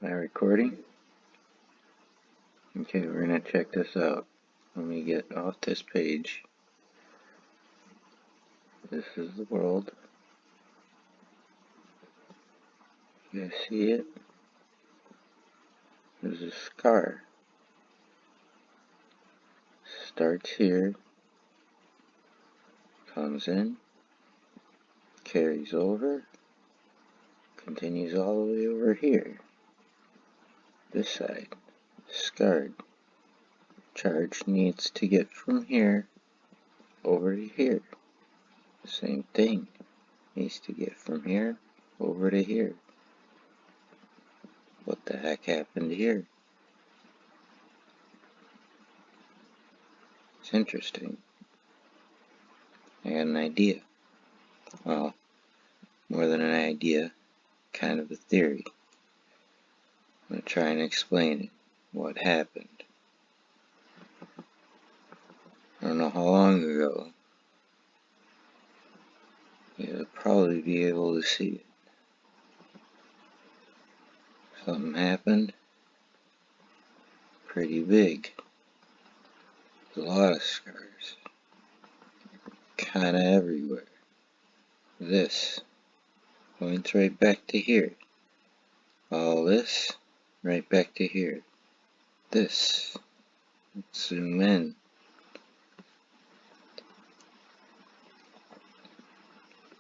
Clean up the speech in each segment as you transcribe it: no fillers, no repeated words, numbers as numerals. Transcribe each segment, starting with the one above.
Am I recording? Okay, we're gonna check this out. Let me get off this page. This is the world. You guys see it? There's a scar. Starts here, comes in, carries over, continues all the way over here. This side, scarred. Charge needs to get from here over to here. Same thing. Needs to get from here over to here. What the heck happened here? It's interesting. I got an idea. Well, more than an idea, kind of a theory. I'm going to try and explain it, what happened. I don't know how long ago. You'll probably be able to see it. Something happened. Pretty big. There's a lot of scars. Kinda everywhere. This points right back to here. All this, right back to here. This. Let's zoom in.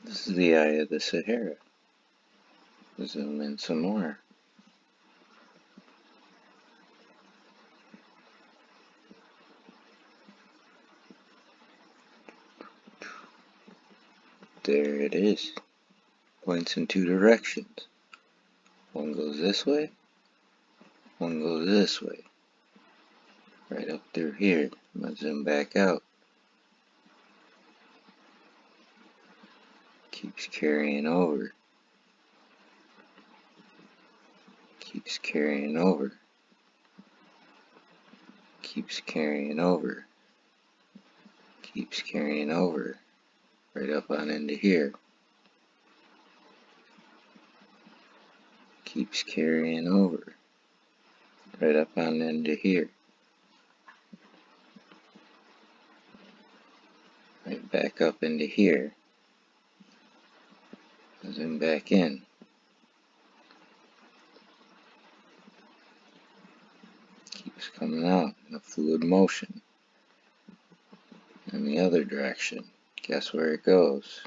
This is the eye of the Sahara. Zoom in some more. There it is. Points in two directions. One goes this way, one goes this way. Right up through here. I'm going to zoom back out. Keeps carrying over. Keeps carrying over. Keeps carrying over. Keeps carrying over. Right up on into here. Keeps carrying over. Right up on into here. Right back up into here. Zoom back in. Keeps coming out in a fluid motion. In the other direction. Guess where it goes?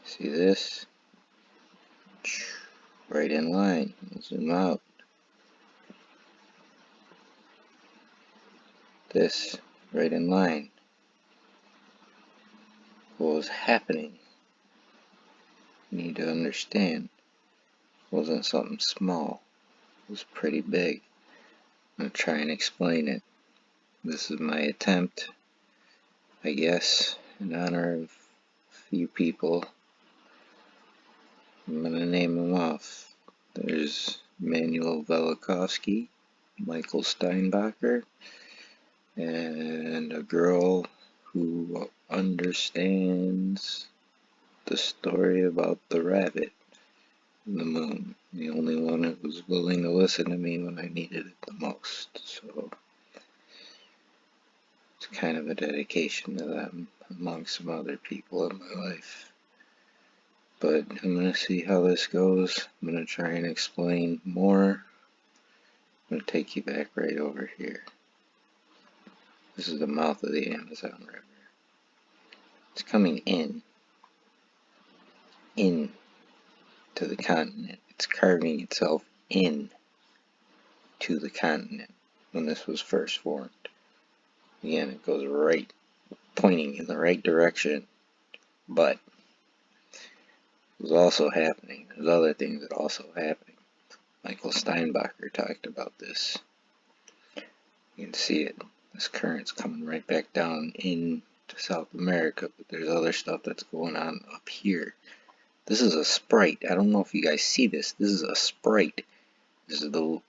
See this? Right in line. Zoom out. This, right in line. What was happening? You need to understand. It wasn't something small. It was pretty big. I'm going to try and explain it. This is my attempt, I guess, in honor of a few people. I'm going to name them off. There's Manuel Velikovsky, Michael Steinbacher, and a girl who understands the story about the rabbit and the moon. The only one that was willing to listen to me when I needed it the most. So it's kind of a dedication to them among some other people in my life. But I'm going to see how this goes. I'm going to try and explain more. I'm going to take you back right over here. This is the mouth of the Amazon River. It's coming in to the continent. It's carving itself in to the continent when this was first formed. Again, it goes right, pointing in the right direction, but it was also happening. There's other things that are also happening. Michael Steinbacher talked about this. You can see it. This current's coming right back down into South America, but there's other stuff that's going on up here. This is a sprite. I don't know if you guys see this. This is a sprite. This is the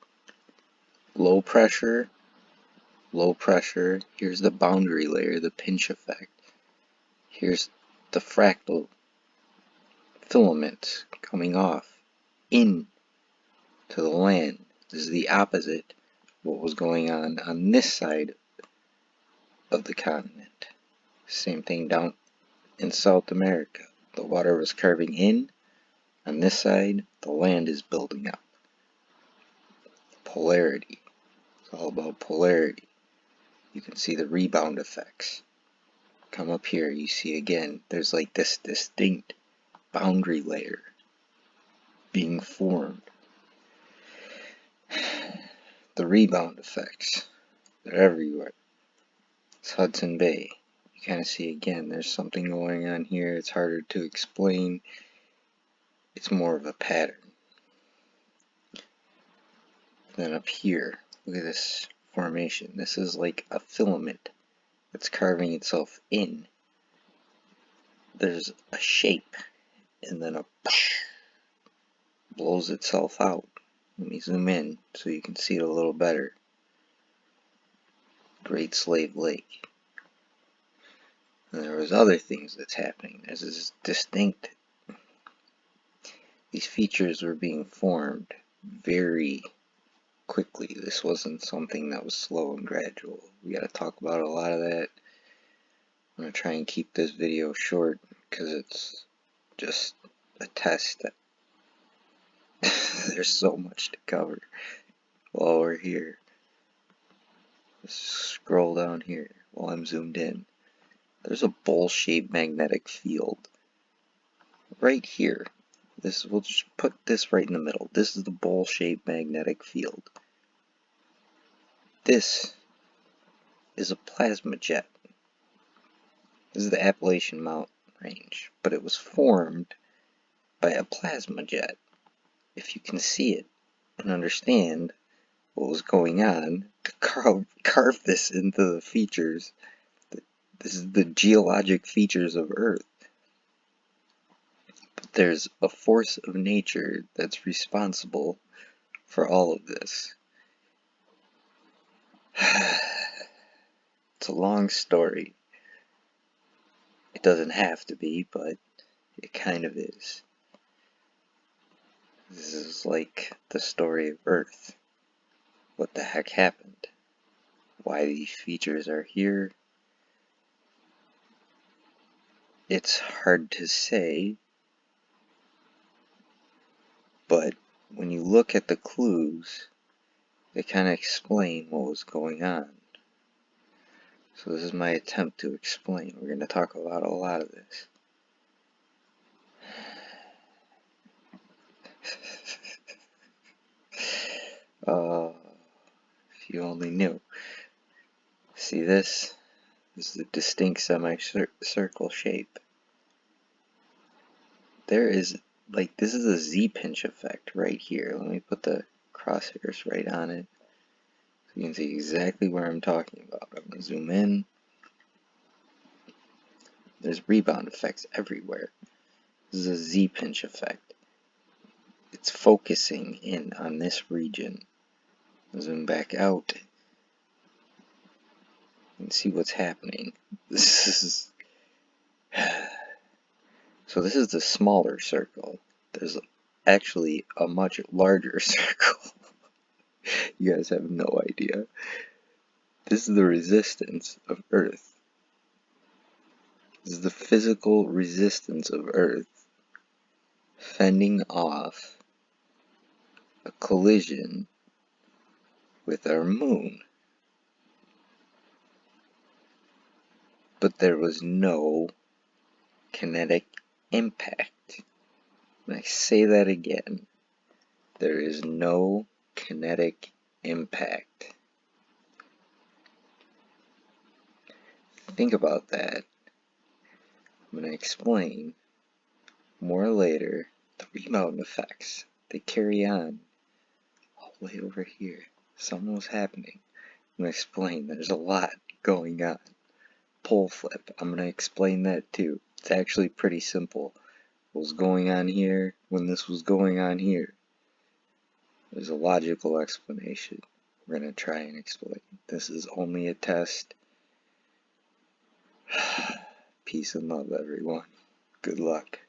low pressure. Here's the boundary layer, the pinch effect. Here's the fractal filament coming off. in to the land. This is the opposite of what was going on this side of the continent. Same thing down in South America. The water was curving in. On this side, the land is building up. Polarity. It's all about polarity. You can see the rebound effects. Come up here, you see again, there's like this distinct boundary layer being formed. The rebound effects, they're everywhere. It's Hudson Bay. You kind of see again, there's something going on here. It's harder to explain. It's more of a pattern. Then up here, look at this formation. This is like a filament that's carving itself in. There's a shape, and then a blows itself out. Let me zoom in so you can see it a little better. Great Slave Lake. And there was other things that's happening. There's this distinct. These features were being formed very quickly. This wasn't something that was slow and gradual. We got to talk about a lot of that. I'm going to try and keep this video short because it's just a test that there's so much to cover while we're here. Let's scroll down here while I'm zoomed in. There's a bowl-shaped magnetic field right here. We'll just put this right in the middle. This is the bowl-shaped magnetic field. This is a plasma jet. This is the Appalachian Mountain Range, but it was formed by a plasma jet. If you can see it and understand what was going on to carve this into the features, this is the geologic features of Earth. But there's a force of nature that's responsible for all of this. It's a long story. It doesn't have to be, but it kind of is. This is like the story of Earth. What the heck happened? Why these features are here? It's hard to say, but when you look at the clues, they kind of explain what was going on. So this is my attempt to explain. We're going to talk about a lot of this. If you only knew. See this? This is a distinct semicircle shape. There is, like, this is a Z-pinch effect right here. Let me put the crosshairs right on it so you can see exactly where I'm talking about. I'm going to zoom in. There's rebound effects everywhere. This is a Z-pinch effect. It's focusing in on this region. Zoom back out and see what's happening. This is so this is the smaller circle. There's actually a much larger circle. You guys have no idea. This is the resistance of Earth. This is the physical resistance of Earth fending off a collision with our moon. But there was no kinetic impact. And I say that again. There is no kinetic impact. Think about that. I'm going to explain more later the rebound effects. They carry on all the way over here. Something was happening. I'm going to explain. There's a lot going on. Pole flip. I'm going to explain that too. It's actually pretty simple. What was going on here when this was going on here? There's a logical explanation. We're going to try and explain. This is only a test. Peace and love, everyone. Good luck.